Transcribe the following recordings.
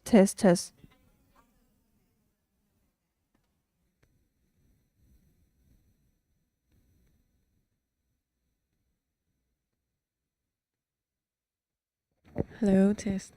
Test, test. Hello, test.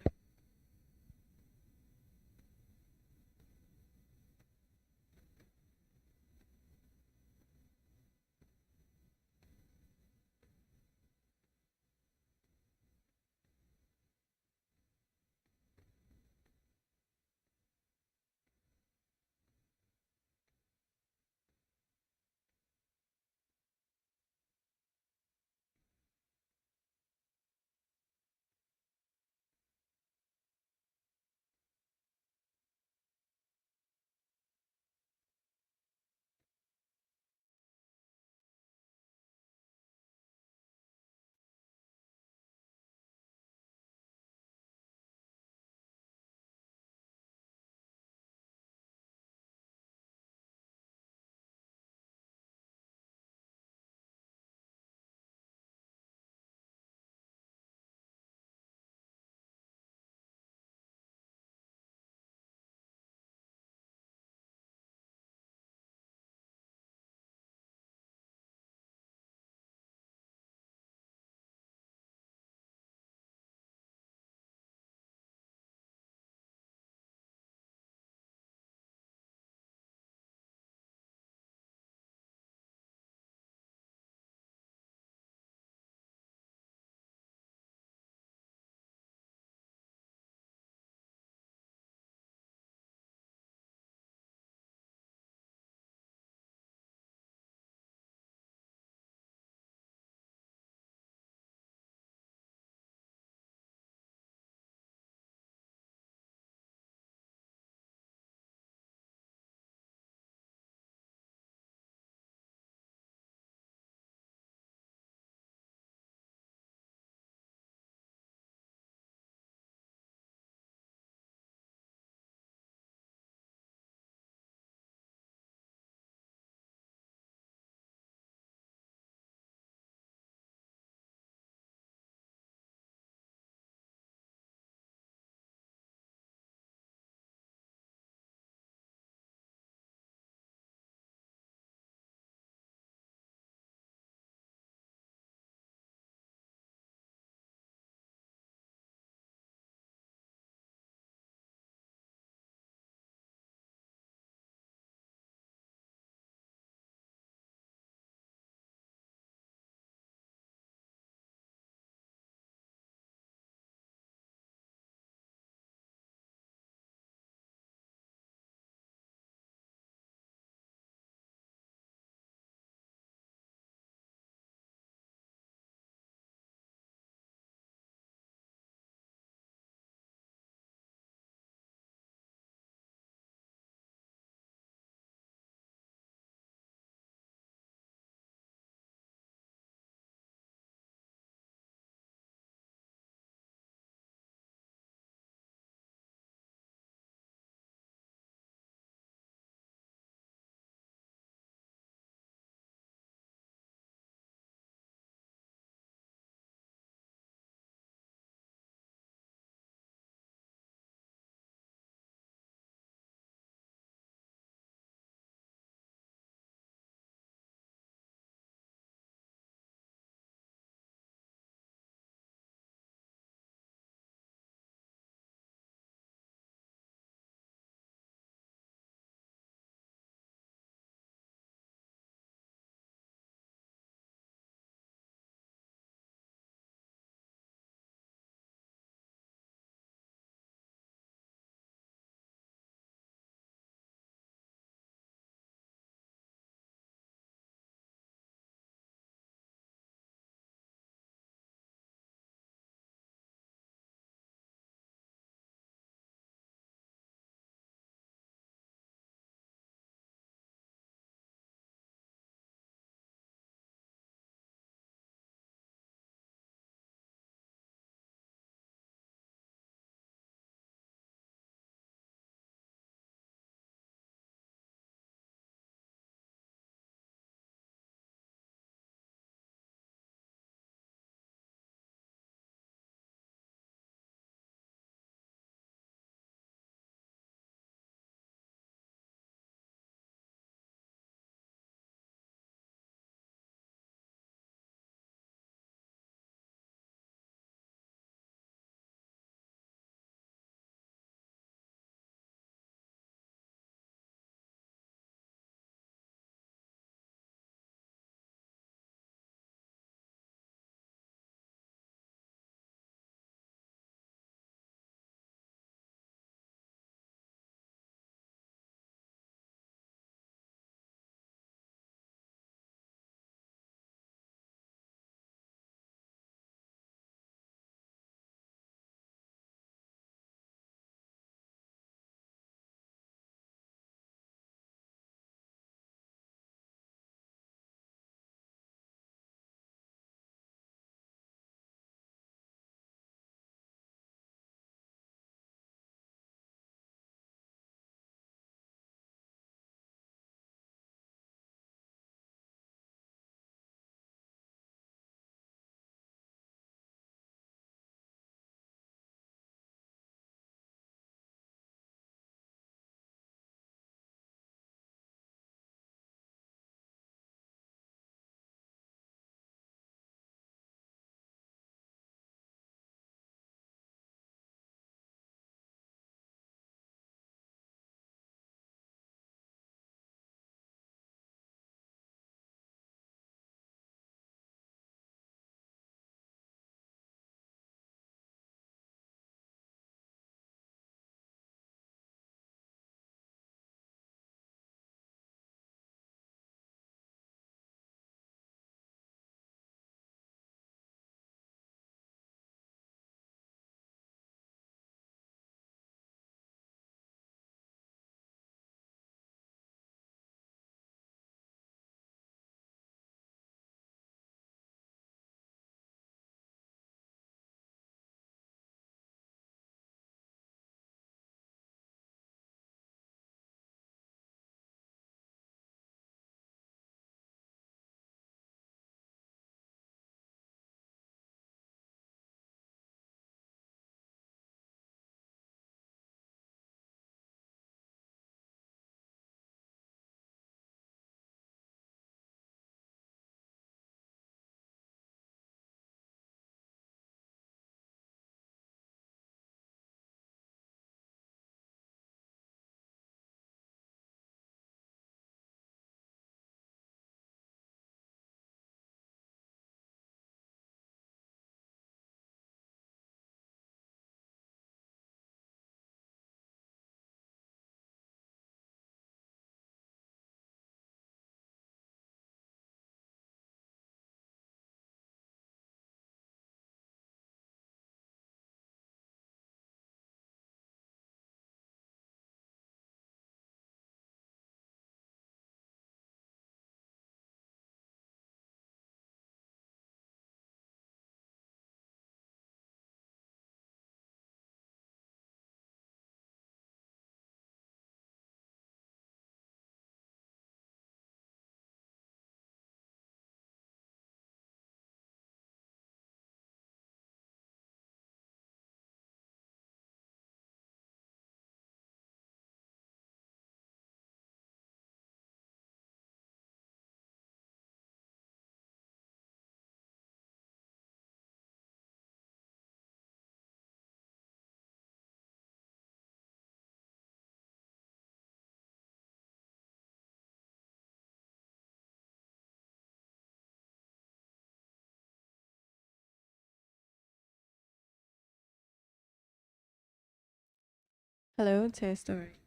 Hello, test story.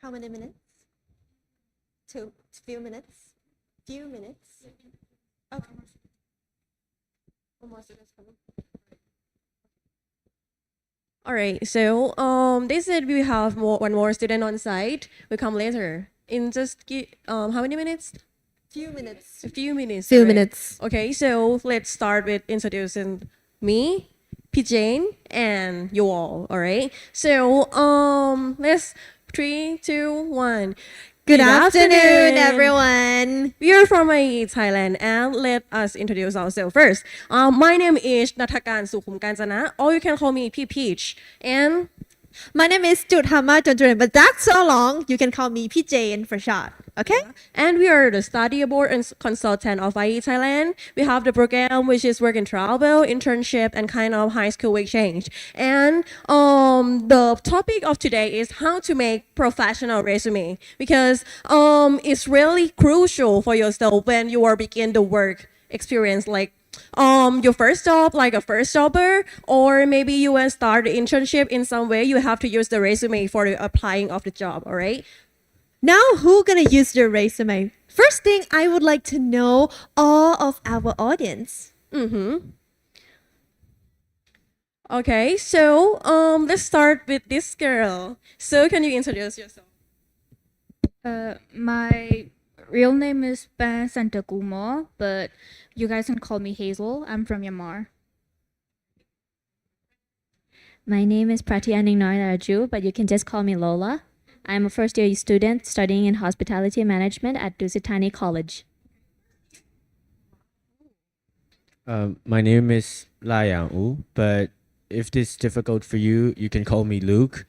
How many minutes? Two, few minutes? Few minutes? Okay. All right, so they said we have one more student on site. We come later. In just how many minutes? Few minutes. A few minutes. Few right? minutes. Okay, so let's start with introducing me, P. Jane, and you all. All right. So let's 3, 2, 1. Good afternoon, everyone. We are from IE Thailand, and let us introduce ourselves first. My name is Natakan Sukhum Kanjana, or you can call me P Peach. And My name is Juthama Jonjurin, but that's so long. You can call me PJ for short. Okay? we are the study abroad and consultant of IE Thailand. We have the program which is work and travel, internship, and kind of high school exchange. And the topic of today is how to make professional resume because it's really crucial for yourself when you are begin the work experience like your first job like a first jobber, or maybe you will start the internship in some way. You have to use the resume for the applying of the job. All right. Now, who gonna use their resume? First thing, I would like to know all of our audience. Okay, so let's start with this girl. So can you introduce yourself? My real name is Ban Santagumo, but you guys can call me Hazel. I'm from Myanmar. My name is Pratianing Raju, but you can just call me Lola. I'm a first year student studying in hospitality management at Dusitani College. My name is La Yang Wu, but if this is difficult for you, you can call me Luke.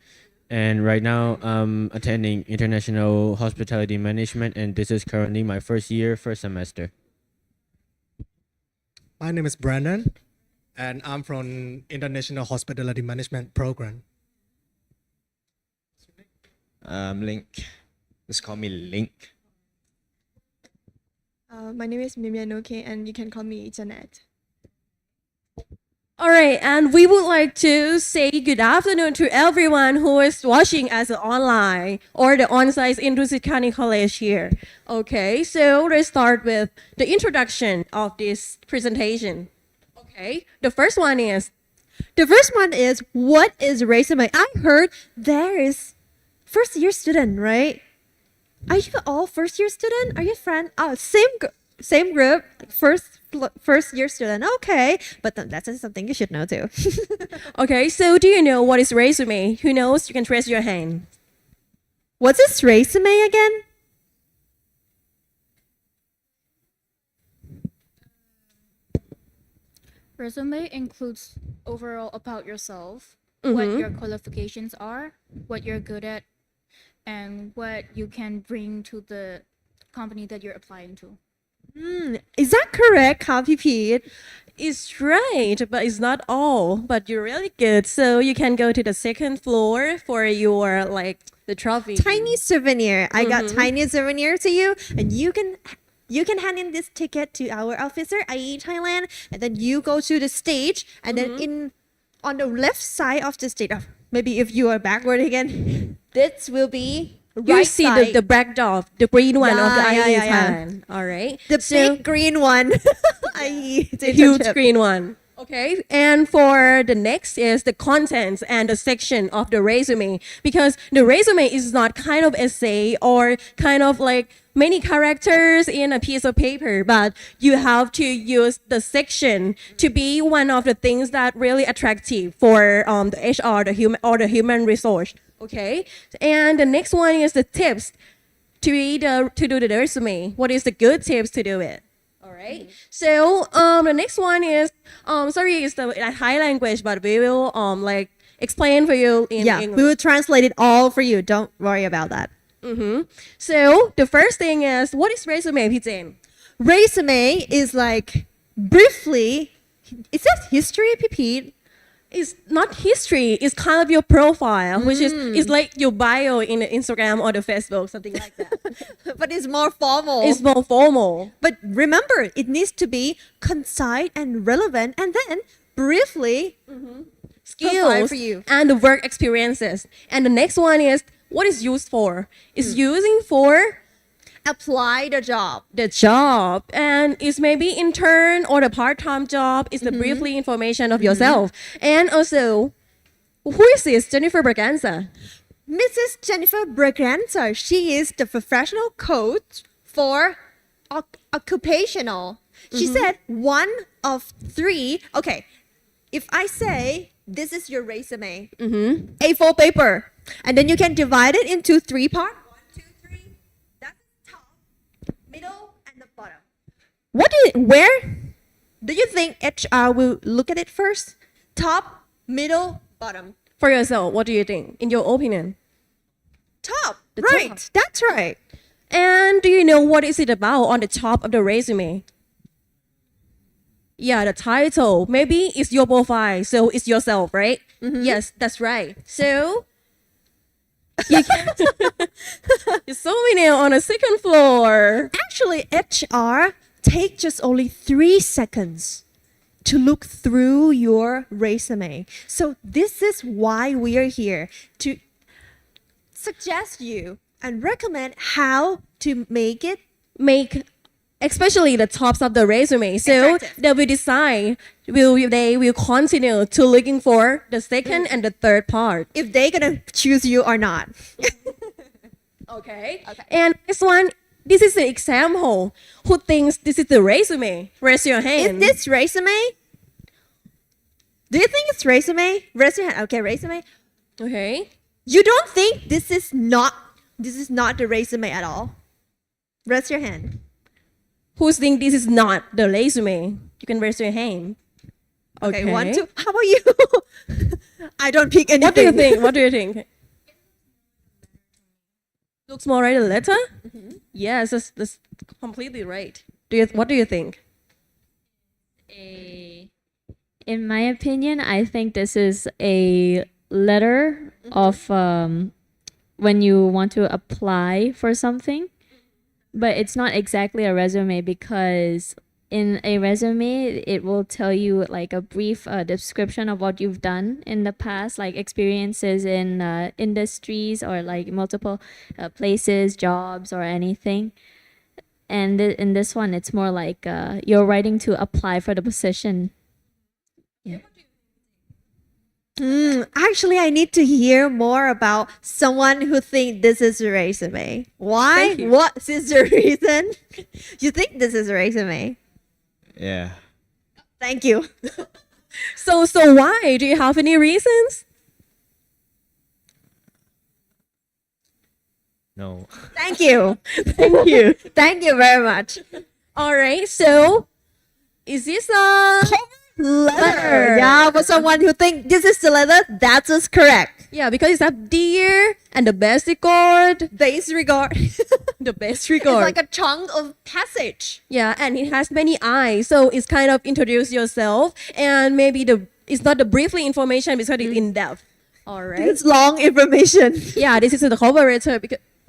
And right now, I'm attending International Hospitality Management, and this is currently my first year, first semester. My name is Brandon, and I'm from International Hospitality Management Program. Link. Just call me Link. My name is Mimia Noke, and you can call me Janet. All right, and we would like to say good afternoon to everyone who is watching us online or the on-site in Dusit College here. Okay, so let's start with the introduction of this presentation. Okay, the first one is What is resume? I heard there is first year student, right? Are you all first year student? Are you friend? Oh, same group, first year student. Okay, but that's something you should know too. okay. So do you know what is resume? Who knows? You can raise your hand. What's this resume again? Resume includes overall about yourself, what your qualifications are, what you're good at, and what you can bring to the company that you're applying to. Is that correct, Copy Pete? It's right, but it's not all. But you're really good, so you can go to the second floor for your like the trophy. Tiny souvenir. I got tiny souvenir to you, and you can hand in this ticket to our officer, IE Thailand, and then you go to the stage, and then on the left side of the stage, maybe if you are backward again, this will be You right see side. the backdrop, the green one of the Yeah, IE yeah, yeah. Thailand. All right, the so big green one, IE. the huge green one. Okay, and for the next is the contents and the section of the resume, because the resume is not kind of essay or kind of like many characters in a piece of paper, but you have to use the section to be one of the things that really attractive for the HR, the human resource. Okay, and the next one is the tips to do the resume. What is the good tips to do it? All right. So the next one is sorry, it's the Thai language, but we will like explain for you in Yeah, English. we will translate it all for you. Don't worry about that. So the first thing is, what is resume, P. Jane? Resume is like briefly. It says history, Pete. it's not history. It's kind of your profile, which is like your bio in the Instagram or the Facebook, something like that. But it's more formal. It's more formal. But remember, it needs to be concise and relevant, and then briefly provide Skills for you. and the work experiences. And the next one is what is used for? It's using for Apply the job. the job, and it's maybe intern or the part-time job. It's the briefly information of yourself. And also, who is this? Jennifer Braganza. Mrs. Jennifer Braganza, she is the professional coach for occupational. She said 1 of 3. Okay, if I say this is your resume, A4 paper, and then you can divide it into 3 parts. 1, 2, 3. That's the top, middle, and the bottom. Where do you think HR will look at it first? Top, middle, bottom. For yourself, what do you think? In your opinion? Top. The Right. top. That's right. And do you know what is it about on the top of the resume? Yeah, the title. Maybe it's your profile, so it's yourself, right? Yes, that's right. So you can it's so many on the second floor. Actually, HR take just only 3 seconds to look through your resume. So this is why we are here to suggest you and recommend how to make it. Make especially the tops of the resume. So Attractive. they will decide they will continue to looking for the second and the third part. If they're gonna choose you or not. Okay. And this one, this is an example. Who thinks this is the resume? Raise your Is hand. this resume? Do you think it's resume? Raise your hand. Okay, resume. Okay. You don't think this is not the resume at all? Raise your hand. Who think this is not the resume? You can raise your hand. Okay, 1, 2. How about you? I don't pick anything. What do you think? What do you think? Looks more like a letter? Yes, that's completely right. What do you think? In my opinion, I think this is a letter of when you want to apply for something, but it's not exactly a resume because in a resume it will tell you like a brief description of what you've done in the past, like experiences in industries or like multiple places, jobs, or anything. And in this one, it's more like you're writing to apply for the position. Actually, I need to hear more about someone who think this is a resume. Why? Thank you. What is the reason you think this is a resume? Yeah. Thank you. So why? Do you have any reasons? No. Thank you. Thank you. Thank you very much. All right. So, is this a Letter. Yeah, for someone who think this is the letter, that is correct. Yeah, because it's up dear and the best record. Base regard. It's The best record. like a chunk of passage. Yeah, and it has many eyes, so it's kind of introduce yourself, and maybe it's not the briefly information because it's in depth. All right. It's long information. Yeah, this is the cover letter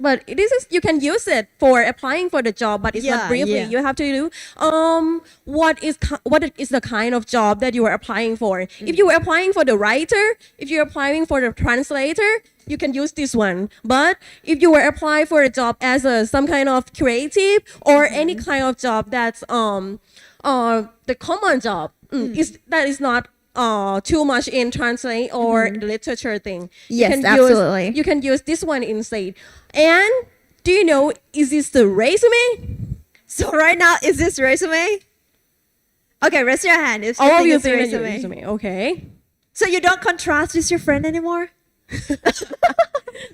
but this is you can use it for applying for the job, but it's Yeah, not briefly. yeah. You have to do what is the kind of job that you are applying for. If you are applying for the writer, if you're applying for the translator, you can use this one. But if you were applying for a job as some kind of creative or any kind of job that's the common job, that is not too much in translate or the literature thing. Yes, absolutely. You can use this one instead. And do you know, is this the resume? So right now, is this resume? Okay, raise your hand if you All of think you it's think that resume. resume. Okay. So you don't contrast with your friend anymore?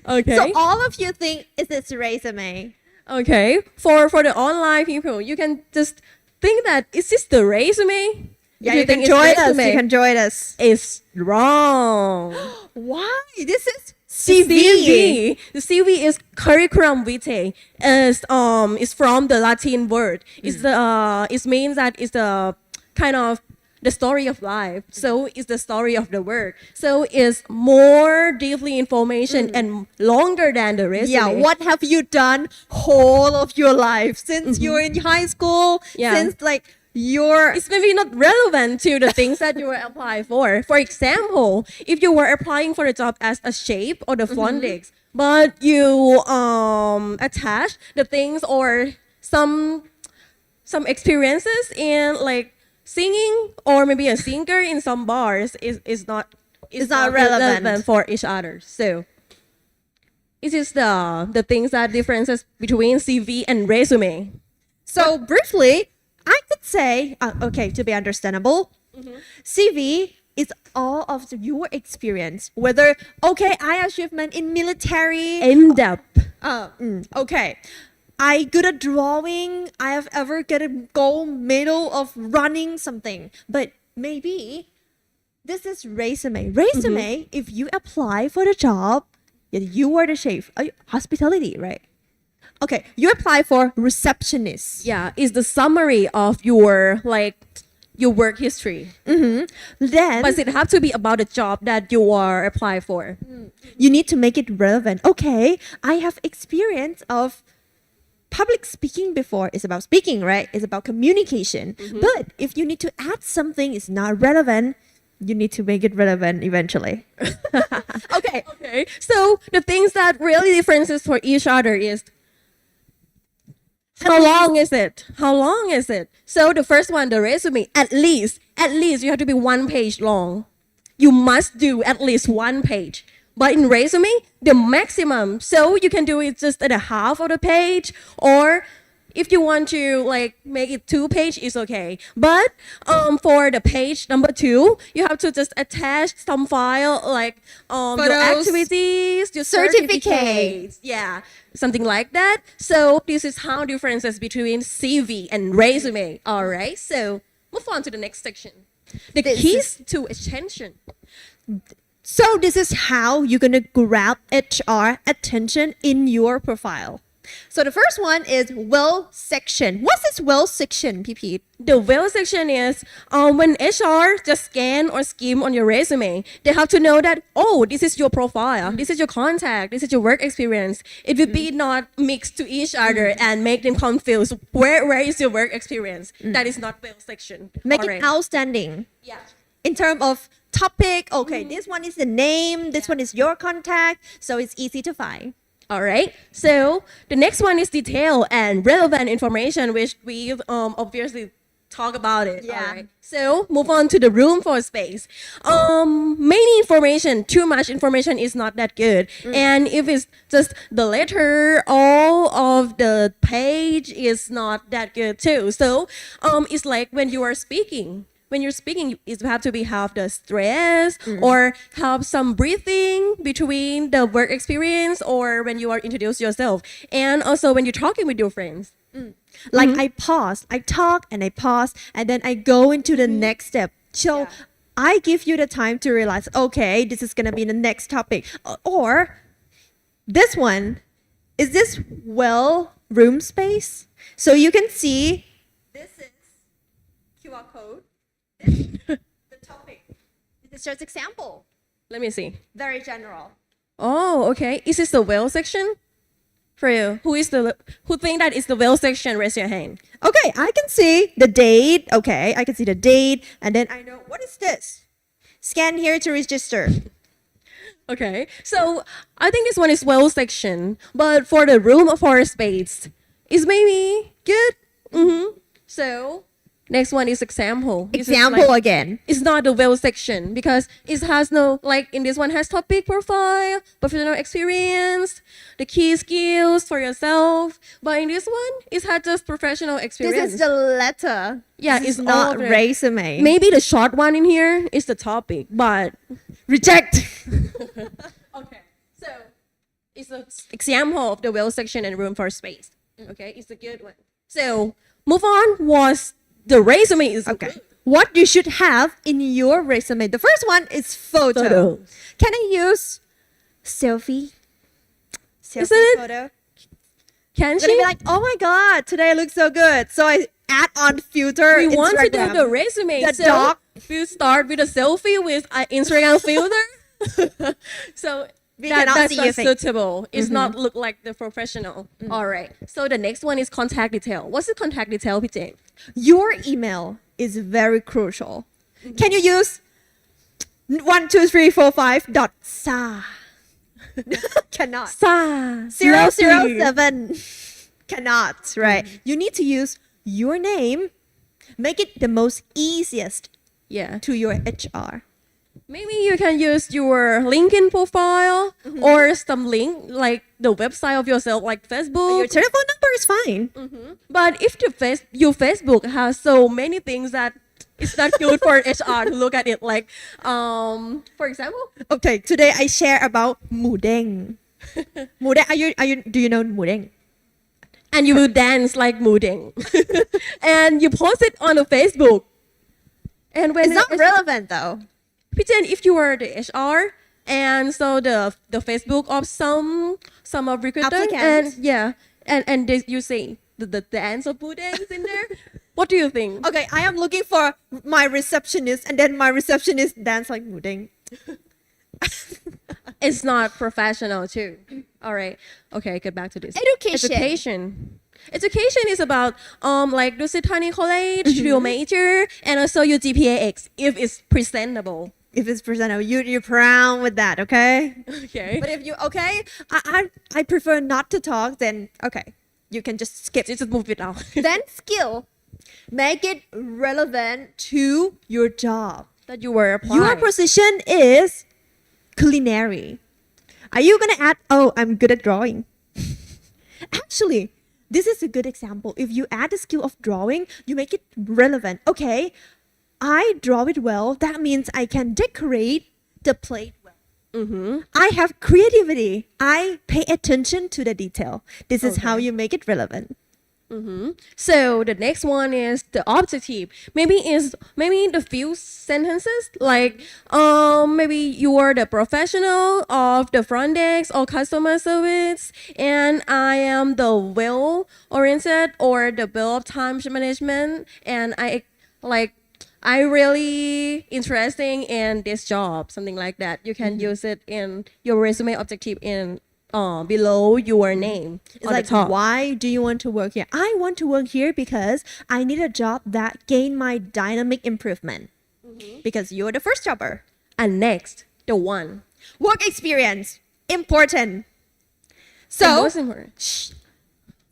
Okay. So all of you think is this resume? Okay. For the online people, you can just think that is this the resume? Yeah, If you can think it's join us. resume, You can join us. It's wrong. Why? This is CV. The CV is curriculum vitae. Is from the Latin word. It's the it means that it's the kind of the story of life. So it's the story of the work. So it's more deeply information and longer than the resume. Yeah, what have you done whole of your life since you're in high school? Yeah. Since like your It's maybe not relevant to the things that you were applying for. For example, if you were applying for a job as a shape or the phonics, but you attach the things or some experiences in like singing or maybe a singer in some bars is not relevant. for each other. So it is the things that differences between CV and resume. So briefly, I could say, okay, to be understandable, CV is all of your experience. Whether I achievement in military, In depth. okay, I good at drawing. I have ever get a gold medal of running something, but maybe this is resume. Resume, if you apply for the job, you are the chef, hospitality, right? Okay, you apply for receptionist. Yeah, is the summary of your your work history. Then But it have to be about the job that you are applying for. you need to make it relevant. Okay, I have experience of public speaking before. It's about speaking, right? It's about communication. But if you need to add something is not relevant, you need to make it relevant eventually. Okay. Okay. So the things that really differences for each other is how long is it? How long is it? So the first one, the resume, at least you have to be 1 page long. You must do at least 1 page. But in resume, the maximum, so you can do it just at a half of the page, or if you want to like make it 2 page, it's okay. But for the page number 2, you have to just attach some file like your Photos, activities, your certificates, yeah, something like that. So this is how differences between CV and resume. All right, so move on to the next section. The This keys to attention. So this is how you're gonna grab HR attention in your profile. So the first one is well section. What's this well section, PP? The well section is when HR just scan or skim on your resume, they have to know that, oh, this is your profile, this is your contact, this is your work experience. It will be not mixed to each other and make them confused. Where is your work experience? That is not well section. Make Alright. it outstanding. Yeah. In terms of topic, okay, this one is the name, this one is your contact, so it's easy to find. All right. So the next one is detail and relevant information, which we obviously talk about it. Yeah. All right. So move on to the room for space. Many information, too much information is not that good. And if it's just the letter, all of the page is not that good too. So it's like when you are speaking. When you're speaking, you have to have the stress or have some breathing between the work experience or when you are introduce yourself. And also when you're talking with your friends. Like I pause, I talk and I pause, and then I go into the next step. So I give you the time to realize, okay, this is gonna be the next topic. Or this one, is this well room space? So you can see this is QR code. The topic. This is just example. Let me see. Very general. Oh, okay. Is this the well section? For you, who think that is the well section? Raise your hand. Okay, I can see the date. Okay, I can see the date, and then I know what is this. Scan here to register. Okay. So I think this one is well section, but for the room for space, is maybe good. So next one is example. This is Example like- again. It's not the well section because it has no, like in this one has topic profile, professional experience, the key skills for yourself. But in this one, it has just professional experience. This is the letter. Yeah, This is it's not all the- resume. Maybe the short one in here is the topic, but Reject. okay. So it's an example of the well section and room for space. Okay, it's a good one. So move on was the resume is Okay. good. What you should have in your resume. The first one is photo. Photo. Can I use selfie? Selfie Isn't it? photo. Can I'm gonna she? be like, oh my god, today I look so good. So I add on filter. We want to do Instagram. the resume. The so dog we start with a selfie with an Instagram filter. So We cannot that's see not your face. suitable. It's not look like the professional. All right. So the next one is contact detail. What's the contact detail, PJ? Your email is very crucial. Can you use 12345 dot sa? Cannot. Sa 007 cannot, right? You need to use your name. Make it the most easiest Yeah. to your HR. Maybe you can use your LinkedIn profile or some link like the website of yourself, like Facebook. Your telephone number is fine. But if your Facebook has so many things that it's not good for HR to look at it, like for example, Okay, today I share about mudeng. Mudeng, do you know mudeng? and you will dance like Mudeng, and you post it on the Facebook. And when It's not relevant though. pretend if you were the HR and so the Facebook of some of recruiter and Applicants. yeah and you see the dance of Mudeng is in there. What do you think? Okay, I am looking for my receptionist, and then my receptionist dance like mudeng. It's not professional too. All right. Okay, get back to this. Education. Education is about like Dusit Thani College, your major, and also your GPA-X if it's presentable. If it's presentable, you're proud with that, okay? Okay. But if you I prefer not to talk. Then okay, you can just skip. Just move it out. Then skill, make it relevant to your job. That you were applying. Your position is culinary. Are you gonna add? Oh, I'm good at drawing. Actually, this is a good example. If you add the skill of drawing, you make it relevant. Okay, I draw it well. That means I can decorate the plate well. I have creativity. I pay attention to the detail. This is how you make it relevant. So the next one is the objective. Maybe the few sentences like maybe you are the professional of the front desk or customer service, and I am the well oriented or the well of time management, and I really interesting in this job, something like that. You can use it in your resume objective in below your name It's on like, the top. why do you want to work here? I want to work here because I need a job that gain my dynamic improvement. Because you're the first jobber. And next, the one. Work experience, important. The So, most important.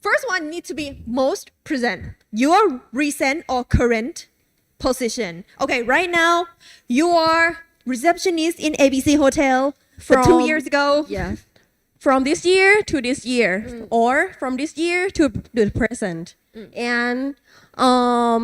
first one needs to be most present. Your recent or current position. Okay, right now, you are receptionist in ABC Hotel for 2 From- years ago. Yeah. From this year to this year, or from this year to the present, and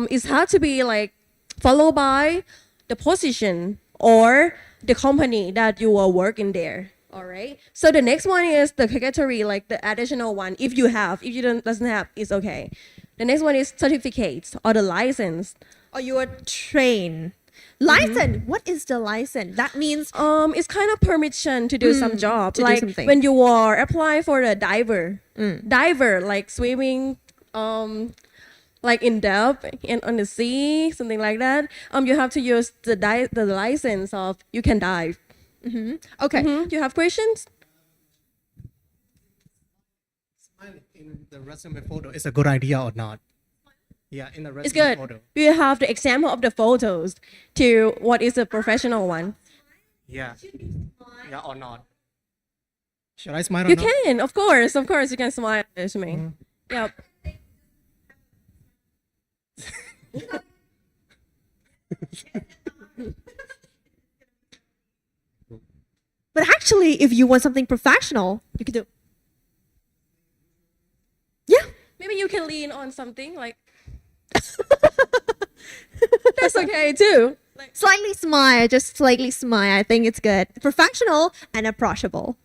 it has to be like followed by the position or the company that you are working there. All right. So the next one is the category, like the additional one. If you have, if you doesn't have, it's okay. The next one is certificates or the license. Or you are trained. License. What is the license? That means It's kind of permission to do some job. to do Like something. when you are applying for a diver, like swimming, like in depth and on the sea, something like that. You have to use the license of you can dive. okay. You have questions? In the resume photo, is a good idea or not? Yeah, in the resume It's good. photo. You have the example of the photos to what is a professional one. Yeah. Yeah or not? Should I smile or You not? can, of course, you can smile to me. Yep. But actually, if you want something professional, you can do. Yeah. Maybe you can lean on something like. That's okay too. Slightly smile, just slightly smile. I think it's good. Professional and approachable.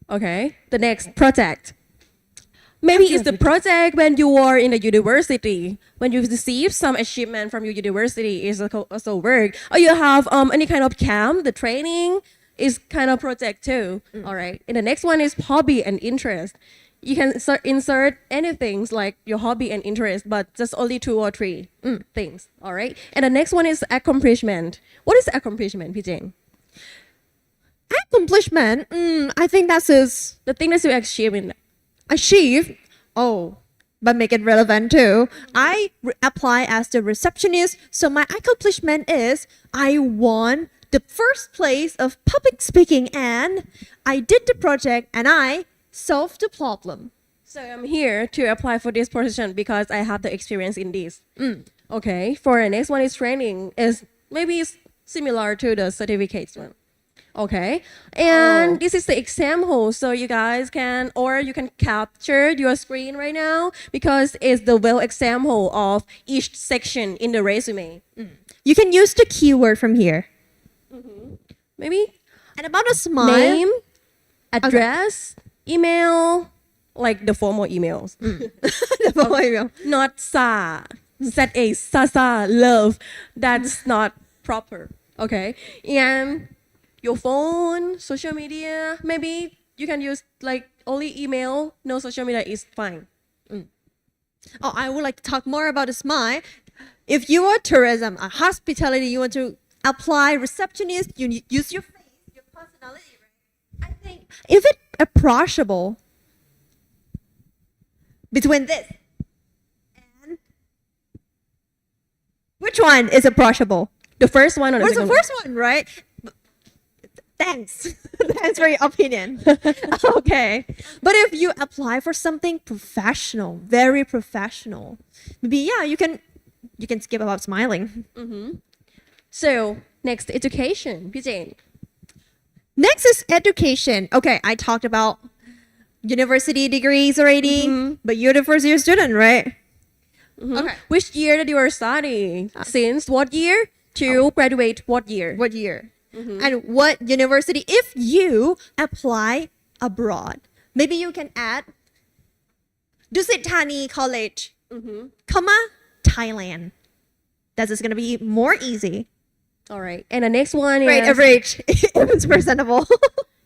Okay. The next project. Maybe it's the project when you are in the university, when you receive some achievement from your university is also work, or you have any kind of camp, the training is kind of project too. All right. And the next one is hobby and interest. You can insert anything like your hobby and interest, but just only 2 or 3 things. All right. And the next one is accomplishment. What is accomplishment, PJ? Accomplishment. I think that is The thing that you achieve in. achieve. Oh, but make it relevant too. I apply as the receptionist, so my accomplishment is I won the first place of public speaking, and I did the project, and I solved the problem. So I'm here to apply for this position because I have the experience in this. Okay. For the next one is training. Is maybe it's similar to the certificates one. Okay. And this is the example. So you guys can, or you can capture your screen right now because it's the well example of each section in the resume. You can use the keyword from here. Maybe And about a smile. name, address, email, like the formal emails. Not sa. Z-A, sa, love. That's not proper. Okay. And your phone, social media, maybe you can use like only email, no social media is fine. Oh, I would like to talk more about the smile. If you are tourism, hospitality, you want to apply receptionist, you use your face, your personality, right? I think if it's approachable between this and which one is approachable? The first one or the What's the second first one, right? Thanks. Thanks for your opinion. Okay. But if you apply for something professional, very professional, maybe yeah, you can skip about smiling. So next, education. PJ. Next is education. Okay, I talked about university degrees already, but you're the first year student, right? Okay. Which year that you are studying? Since what year to graduate what year? What year? And what university? If you apply abroad, maybe you can add Dusit Thani College, comma, Thailand. That is going to be more easy. All right. And the next one Right, is average. If it's presentable.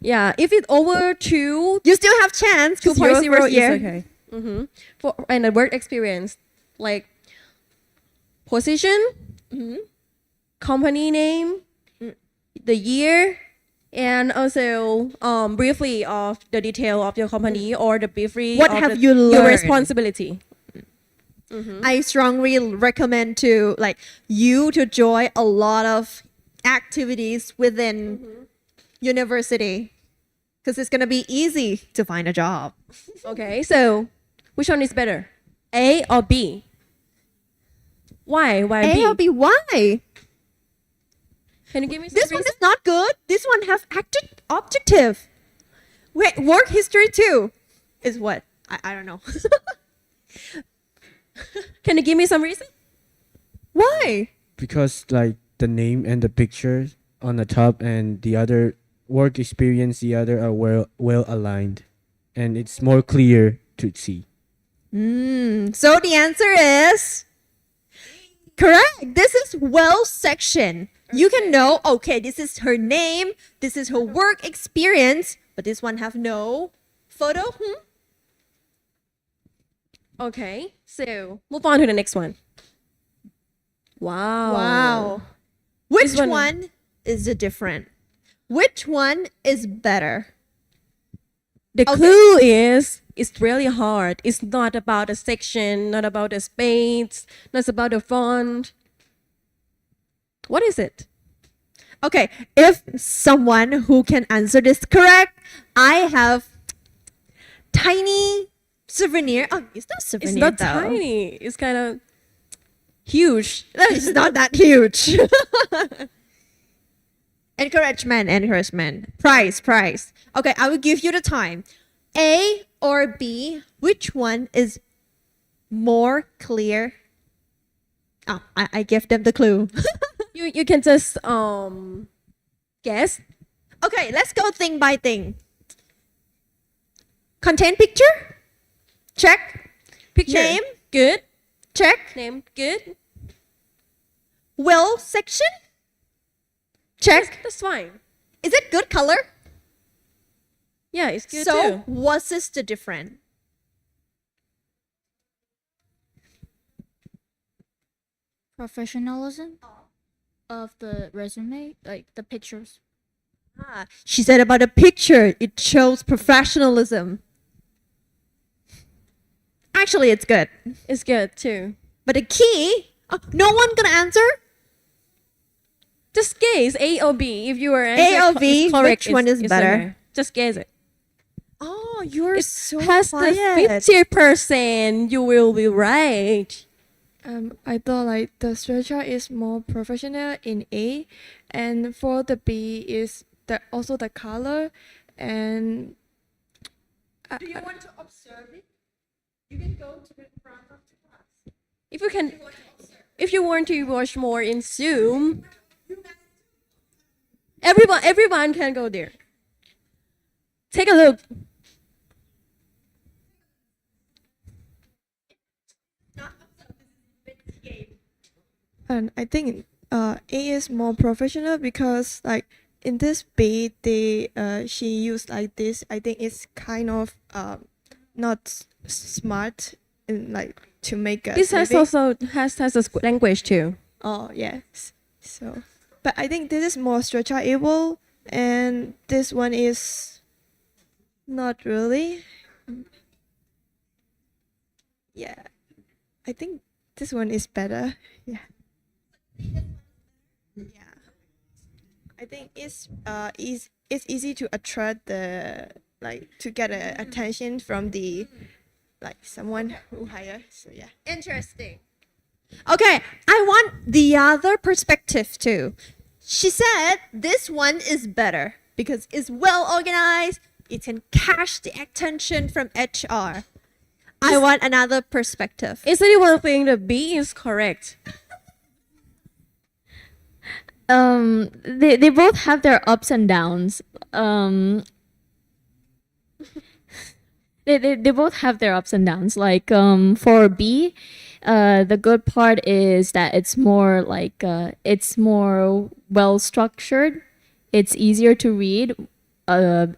yeah. If it's over 2, You still have chance. 'cause you're 2.0 first is year. okay. For and the work experience, like position, company name, the year, and also briefly of the detail of your company or the briefly What of have the- you your learned? responsibility. I strongly recommend to like you to join a lot of activities within university because it's gonna be easy to find a job. Okay, so which one is better, A or B? Why? Why B? A or B? Why? Can you give me some This one reason? is not good. This one have objective. Wait, work history too is what? I don't know. Can you give me some reason? Why? Because like the name and the picture on the top and the other work experience, the other are well aligned, and it's more clear to see. So the answer is correct. This is well section. You can know, okay, this is her name, this is her work experience, but this one have no photo. Okay, so move on to the next one. Wow. Wow. Which This one- one is the different? Which one is better? The clue is it's really hard. It's not about the section, not about the space, not about the font. What is it? Okay, if someone who can answer this correct, I have tiny souvenir. Oh, it's not souvenir. It's not though. tiny. It's kind of huge. It's not that huge. Encouragement. Price. Okay, I will give you the time. A or B, which one is more clear? Oh, I give them the clue. You can just guess. Okay, let's go thing by thing. Content picture? Check. Picture. Name? Good. Check. Name. Good. Will section? Check. That's fine. Is it good color? Yeah, it's good So too. what is the difference? Professionalism of the resume, like the pictures. She said about the picture, it shows professionalism. Actually, it's good. It's good too. But the key, no one gonna answer? Just guess A or B. If your A answer or B, is correct, which one is it's better? in there. Just guess it. Oh, you're It so has the quiet. 50%. You will be right. I thought like the structure is more professional in A, and for the B is also the color, and Do you want to observe it? You can go to the front of the class. If you want to watch more in Zoom, everyone can go there. Take a look. and I think A is more professional because like in this B they she used like this. I think it's kind of not smart in like to make a This has living. also has a language too. Oh yes. So, but I think this is more stretchable, and this one is not really. Yeah, I think this one is better. Yeah. Yeah. I think it's easy to attract the like to get attention from the like someone who hire. So yeah. Interesting. Okay, I want the other perspective too. She said this one is better because it's well organized. It can catch the attention from HR. I want another perspective. Is anyone think that B is correct? They both have their ups and downs. They both have their ups and downs. Like for B, the good part is that it's more like it's more well structured. It's easier to read, and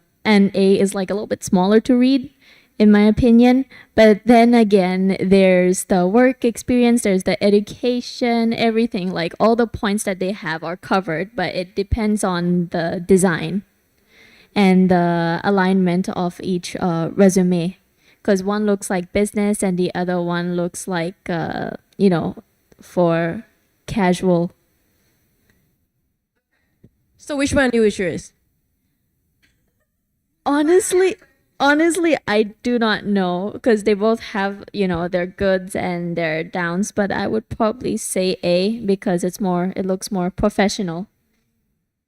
A is like a little bit smaller to read, in my opinion. But then again, there's the work experience, there's the education, everything. Like all the points that they have are covered, but it depends on the design and the alignment of each resume, because one looks like business and the other one looks like for casual. So which one do you choose? Honestly, I do not know, because they both have their goods and their downs, but I would probably say A because it looks more professional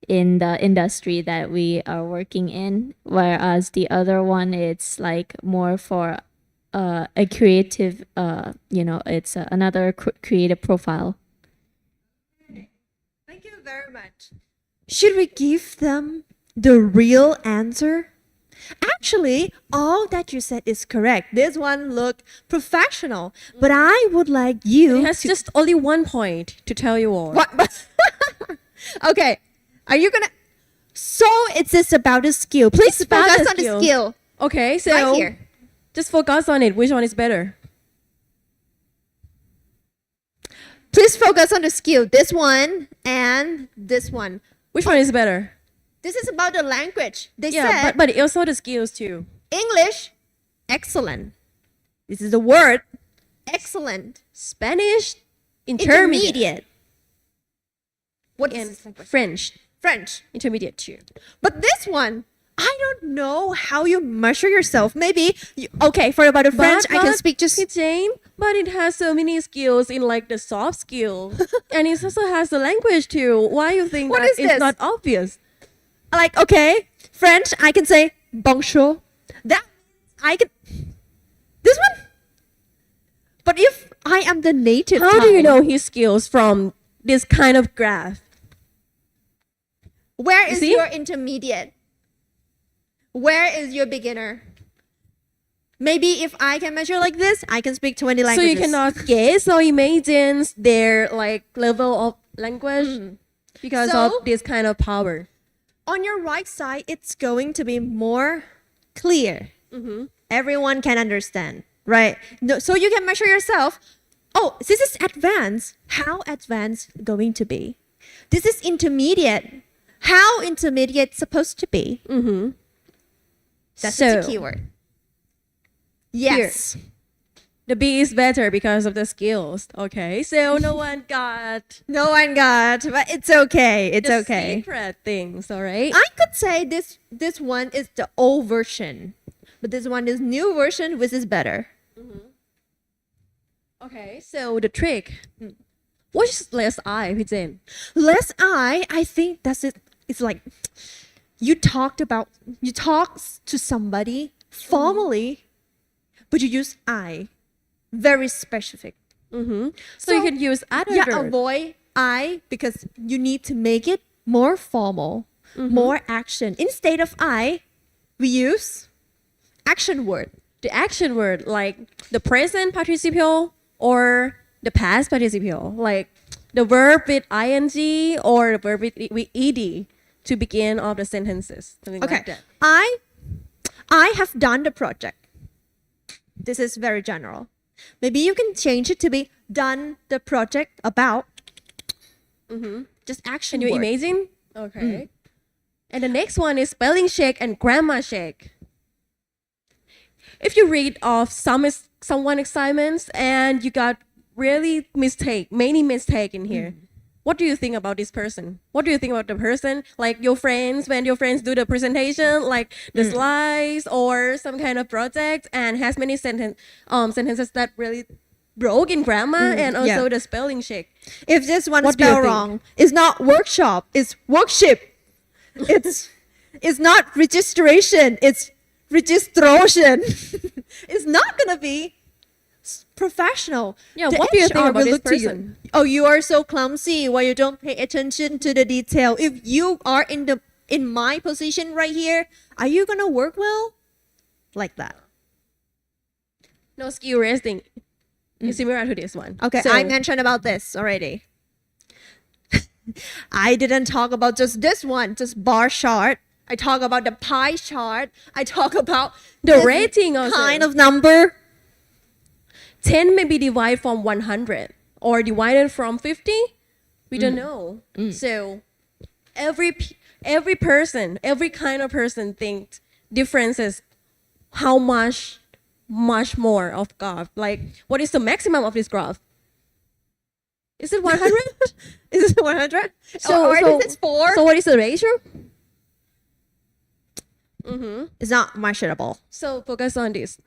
in the industry that we are working in, whereas the other one, it's like more for a creative it's another creative profile. Thank you very much. Should we give them the real answer? Actually, all that you said is correct. This one looked professional, but I would like you It has to just only 1 point to tell you all. What? Okay. Are you gonna? So it's just about the skill. Please about focus the on the skill. skill Okay, so right here. just focus on it. Which one is better? Please focus on the skill. This one and this one. Which one is better? This is about the language. They Yeah, said but also the skills too. English, excellent. This is the word, excellent. Spanish, intermediate, Intermediate. What is and this language? French, French. intermediate too. But this one, I don't know how you measure yourself. Maybe, okay, for about the French, I can speak just... Jane, but it has so many skills in like the soft skill, and it also has the language too. Why you think What that is it's this? not obvious? Like, okay, French, I can say bonjour. That, I can... This one? But if I am the native How do you tongue, know his skills from this kind of graph? where is see? your intermediate? Where is your beginner? Maybe if I can measure like this, I can speak 20 So languages. you cannot guess or imagine their like level of language because So- of this kind of power. on your right side, it's going to be more clear. Everyone can understand, right? No, so you can measure yourself. Oh, this is advanced. How advanced going to be? This is intermediate. How intermediate supposed to be? That's the So- keyword. Yes. The B is better because of the skills. Okay, so no one got No one got, but it's okay. It's the okay. secret things. All right. I could say this one is the old version, but this one is new version, which is better. Okay, so the trick. What is less I,พี่เจน? Less I think that's it. It's like you talk to somebody formally, but you use I, very specific. So you can use other Yeah, verb. avoid I because you need to make it more formal, more action. Instead of I, we use action word. The action word like the present participle or the past participle, like the verb with ing or the verb with ed to begin all the sentences. Something Okay. like that. I have done the project. This is very general. Maybe you can change it to be done the project about. Just action Can you word. imagine? Okay. And the next one is spelling check and grammar check. If you read of someone assignments and you got really many mistake in here, what do you think about this person? What do you think about the person? Like your friends, when your friends do the presentation, like the slides or some kind of project and has many sentences that really broke in grammar and also yeah. the spelling check. If this one What do you spell think? wrong, it's not workshop, it's workship. It's not registration, it's registration. It's not gonna be professional. Yeah, The what do you think HR about will this look to you. person? Oh, you are so clumsy. Why you don't pay attention to the detail? If you are in my position right here, are you gonna work well? Like that. No skill rating. It's similar to this one. Okay, So- I mentioned about this already. I didn't talk about just this one, just bar chart. I talk about the pie chart. I talk about The this rating also. kind of number. 10 may be divided from 100 or divided from 50. We don't know. So every person, every kind of person thinks differences how much more of graph. Like what is the maximum of this graph? Is it 100? Is it 100? So- or so- is it 4? So what is the ratio? It's not measurable. So focus on this.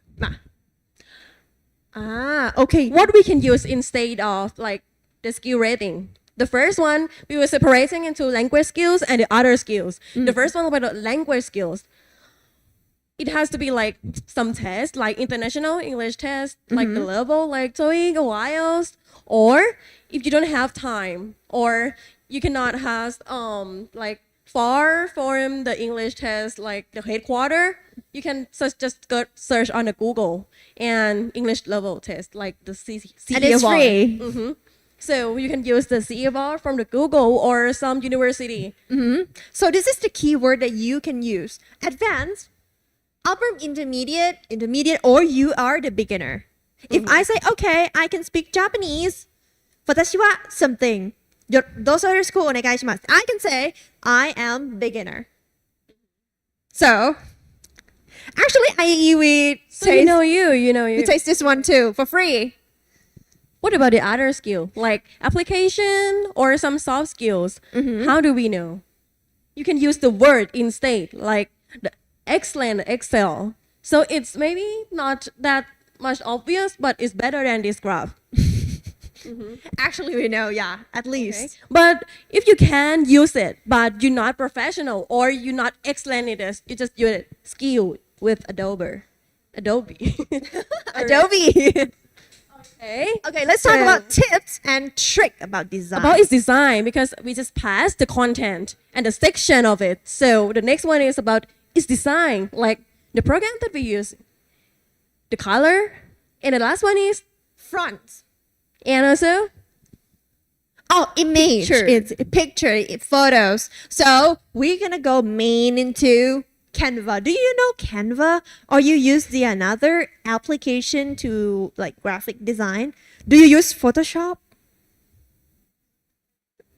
Okay. What we can use instead of like the skill rating. The first one, we were separating into language skills and the other skills. The first one about the language skills. It has to be like some test, like international English test, like the level, like TOEIC or IELTS. Or if you don't have time, or you cannot have like far from the English test, like the headquarter, you can just go search on the Google and English level test, like the CEFR. And it's free. So you can use the CEFR from the Google or some university. So this is the keyword that you can use. Advanced, upper intermediate, or you are the beginner. If I say, okay, I can speak Japanese, 私は something. どうぞよろしくお願いします. I can say, I am beginner. So, actually, we So you know you. we taste this one too for free. What about the other skill, like application or some soft skills? How do we know? You can use the word instead, like the excellent Excel. So it's maybe not that much obvious, but it's better than this graph. Actually, we know, yeah, at least. Okay? But if you can use it, but you're not professional or you're not excellent in this, you just use it skill with Adobe. Adobe. Okay. Okay, let's talk So- about tips and trick about design. About its design, because we just passed the content and the section of it. So the next one is about its design, like the program that we use, the color, and the last one is, front. and also Oh, image. Picture. It's photos. So we're gonna go main into Canva. Do you know Canva? Or you use the another application to like graphic design? Do you use Photoshop?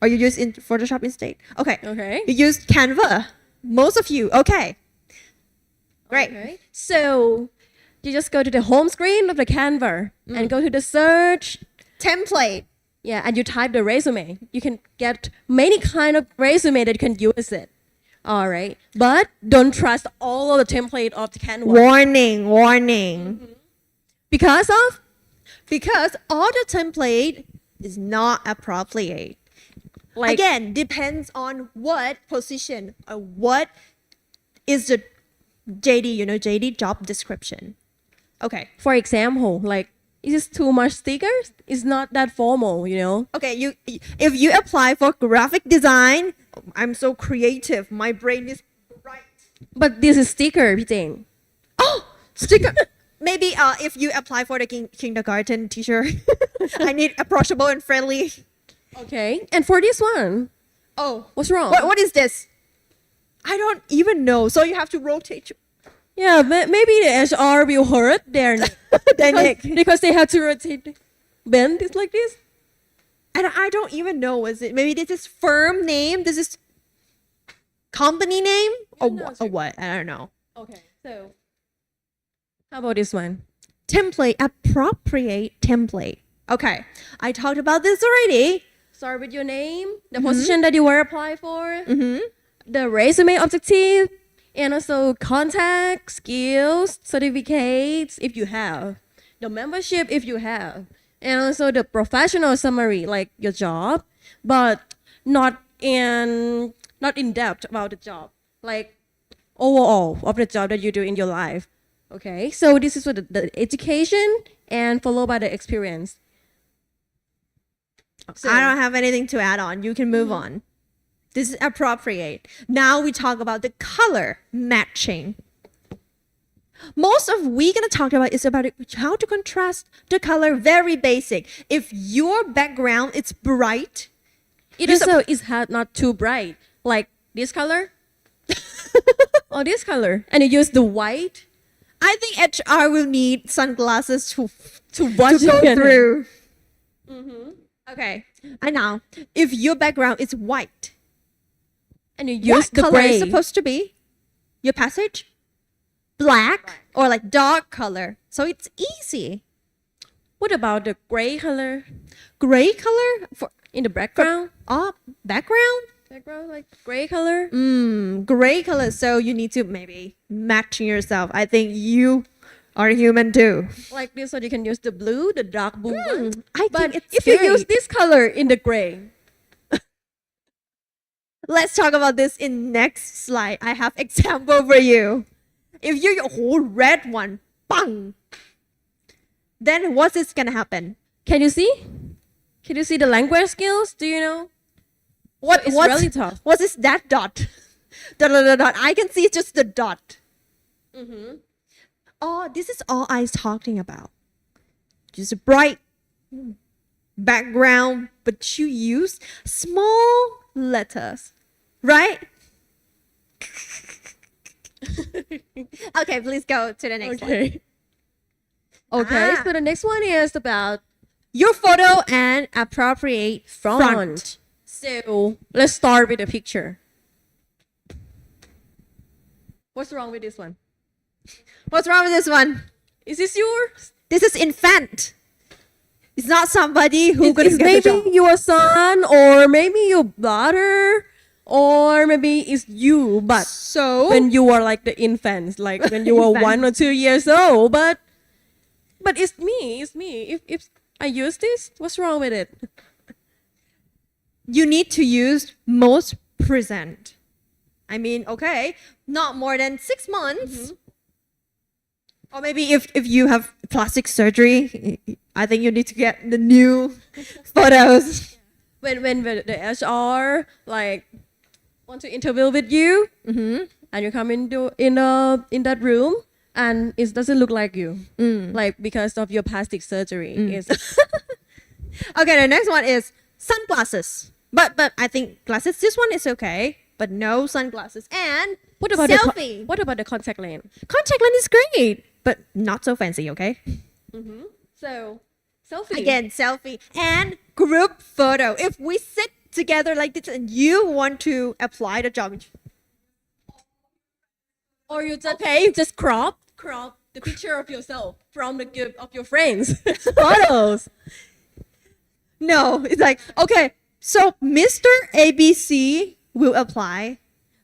Or you use in Photoshop instead? Okay. Okay. You use Canva. Most of you. Okay. Great. Okay. So you just go to the home screen of the Canva and go to the search. Template. Yeah, and you type the resume. You can get many kind of resume that you can use it. All right. But don't trust all of the template of the Canva. Warning, warning. Because of? Because all the template is not appropriate. Like, Again, depends on what position or what is the JD, JD job description. Okay. for example, like, is this too much stickers? It's not that formal, Okay, if you apply for graphic design, I'm so creative. My brain is bright. But this is sticker, พี่เจง Oh, sticker. Maybe if you apply for the kindergarten teacher, I need approachable and friendly. Okay. And for this one, Oh, what's wrong? what is this? I don't even know. So you have to rotate. Yeah, maybe the HR will hurt their neck. Their neck. Because they have to rotate, bend it like this. And I don't even know. Maybe this is firm name? This is company name? Or what? I don't know. Okay, so how about this one? Template, appropriate template. Okay, I talked about this already. Start with your name, the position that you were applying for, the resume objective, and also contact, skills, certificates if you have, the membership if you have, and also the professional summary like your job, but not in depth about the job, like overall of the job that you do in your life. Okay, so this is for the education and followed by the experience. So, I don't have anything to add on. You can move on. This is appropriate. Now we talk about the color matching. Most of we're gonna talk about is about how to contrast the color. Very basic. If your background is bright, it also is not too bright, like this color or this color, and you use the white I think HR will need sunglasses to watch to go it. through. Okay. And now, if your background is white, And you use what the color gray. is supposed to be? Your passage? Black or like dark color. So it's easy. What about the gray color Gray color for in the background? background? Background like gray color. Gray color. So you need to maybe match yourself. I think you are human too. Like this one, you can use the blue, the dark blue one. I But think it's if you very- use this color in the gray, Let's talk about this in next slide. I have example for you. If you're your whole red one, bang, then what's this gonna happen? can you see? Can you see the language skills? Do you know? What it's what's, really tough. What is that dot? dot. I can see just the dot. Oh, this is all I was talking about. Just a bright background, but you use small letters, right? Okay, please go to the next one. Okay. Okay. Ah. So the next one is about Your photo and appropriate front. So let's start with the picture. What's wrong with this one? What's wrong with this one? Is this yours? This is infant. It's not somebody who It's gonna get the maybe job. your son or maybe your daughter or maybe it's you, but So when you were like the infants, like when you were Infant. 1 or 2 years old, but it's me. If I use this, what's wrong with it? you need to use most present. I mean, okay, not more than 6 months. Or maybe if you have plastic surgery, I think you need to get the new photos. When the HR like want to interview with you, and you come in that room, and it doesn't look like you, like because of your plastic surgery. It's Okay, the next one is sunglasses. But I think glasses. This one is okay, but no sunglasses. And What about selfie? what about the contact lens? Contact lens is great, but not so fancy. Okay. So, selfie. Again, selfie and group photo. If we sit together like this and you want to apply the geometry, Or you just crop the picture of yourself from the group of your friends. Photos. no, it's like, okay, so Mr. ABC will apply,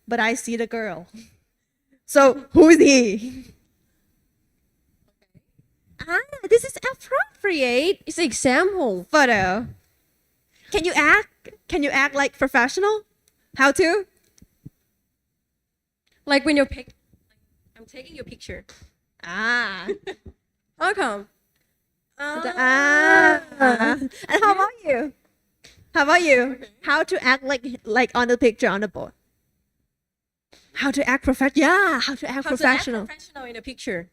but I see the girl. So who is he? This is appropriate It's an example. photo. Can you act? Can you act like professional? How to? Like when I'm taking your picture. Ah. How come? Ah. And how about you? How about you? How to act like on the picture on the board? How to act professional? Yeah, how to act How to act professional. professional in a picture.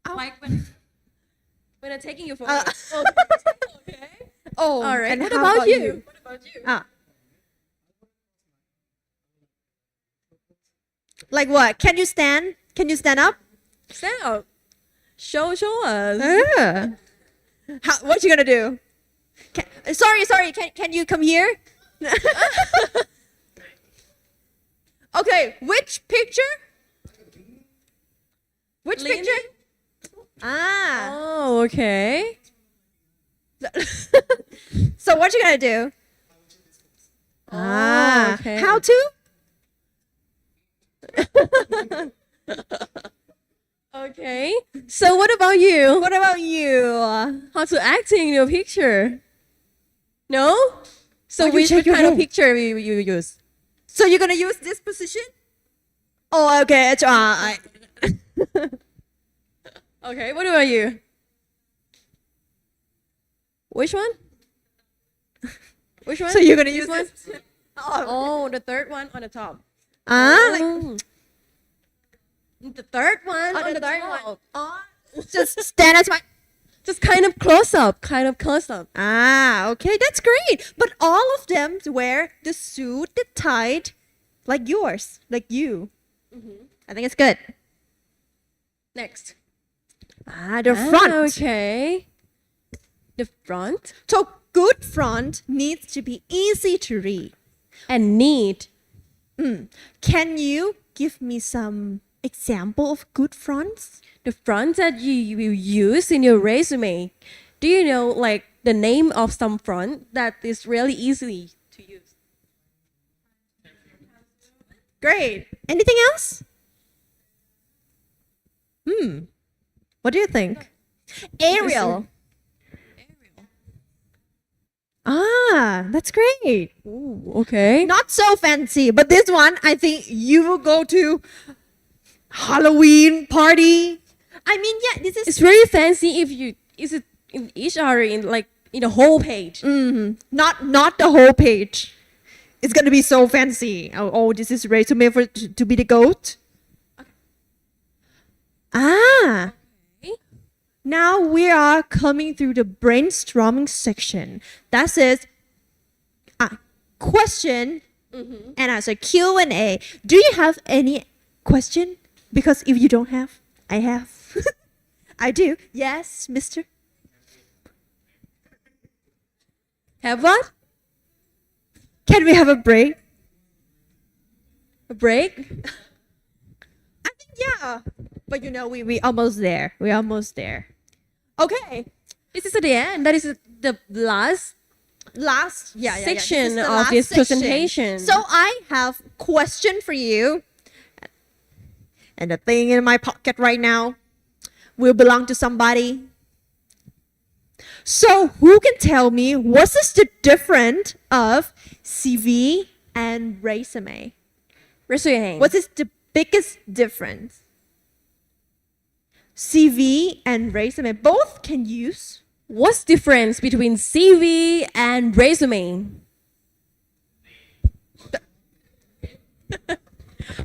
Oh. Like when I'm taking your photo. Okay. Oh, All right. and What how about you? What about you? Ah. Like what? Can you stand? Can you stand up? Stand up. Show us. What you gonna do? Sorry. Can you come here? Okay, which picture? Which Leaning? picture? Ah. Oh, okay. So what you gonna do? Oh, okay. How to? Okay. So what about you? What about you? How to acting in your picture? No? So Why you which shake your kind of head? picture you use? So you're gonna use this position? Oh, okay. Okay, what about you? Which one? Which one? So you're gonna use one? this? Oh. Oh, the third one on the top. Like, Oh. The third one on the the third top. just stand as my. Just kind of close up. Okay, that's great. But all of them wear the suit, the tie, like yours, like you. I think it's good. Next. The front. Okay. The front So good front needs to be easy to read. and neat. Can you give me some example of good fronts? The front that you will use in your resume. Do you know like the name of some front that is really easy to use? Great. Anything else? What do you think? Arial. Ah, that's great. Ooh, okay. Not so fancy, but this one, I think you will go to Halloween party. I mean, yeah, this is It's very fancy if you is it in each other in like in the whole page. not the whole page. It's gonna be so fancy. Oh, this is resume for to be the goat. Ah. Now we are coming through the brainstorming section. That is a question and answer Q&A. Do you have any question? Because if you don't have, I have. I do. Yes, mister. Have what? Can we have a break? A break? I think yeah. But you know, we almost there. We're almost there. Okay. This is at the end. That is the last Last section This is the of last this section. presentation. So I have question for you. And the thing in my pocket right now will belong to somebody. So who can tell me what is the difference of CV and resume? Raise your hand. What is the biggest difference? CV and resume both can use. What's difference between CV and resume?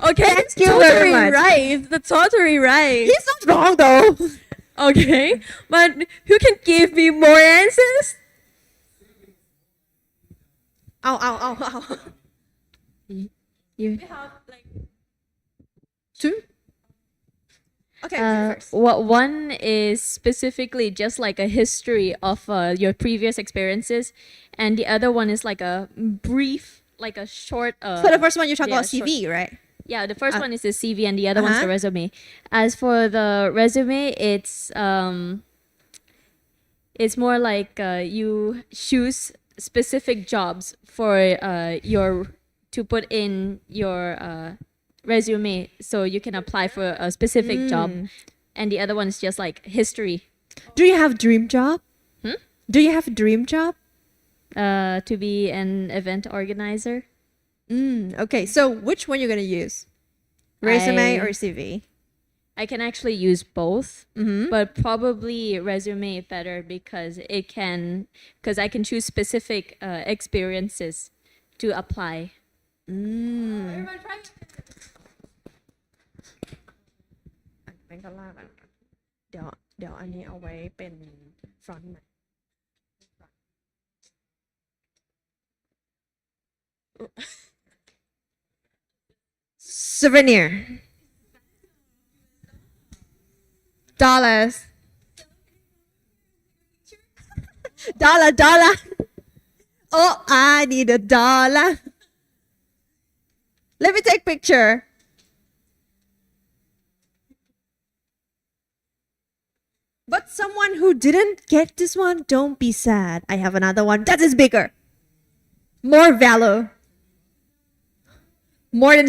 Okay, Thank it's you totally very much. right. That's totally right. He's not wrong though. Okay, but who can give me more answers? Ow. You Two? Okay, you first. what one is specifically just like a history of your previous experiences, and the other one is like a brief, like a short. For the first one, you talk yeah, about short- CV, right? Yeah, the first one is the CV, and the other one's the Uh-huh. resume. As for the resume, it's more like you choose specific jobs for your to put in your resume, so you can apply for a specific job, and the other one is just like history. Do you have dream job? Do you have a dream job? To be an event organizer. Okay, so which one you're gonna use? Resume I- or CV? I can actually use both, Mm-hmm. but probably resume better because I can choose specific experiences to apply. Everyone try. เป็นก็ล่ากันเดี๋ยวอันนี้เอาไว้เป็น front หน่อย Souvenir. Dollars. Dollar. Oh, I need a dollar. Let me take picture. But someone who didn't get this one, don't be sad. I have another one that is bigger. More value. More than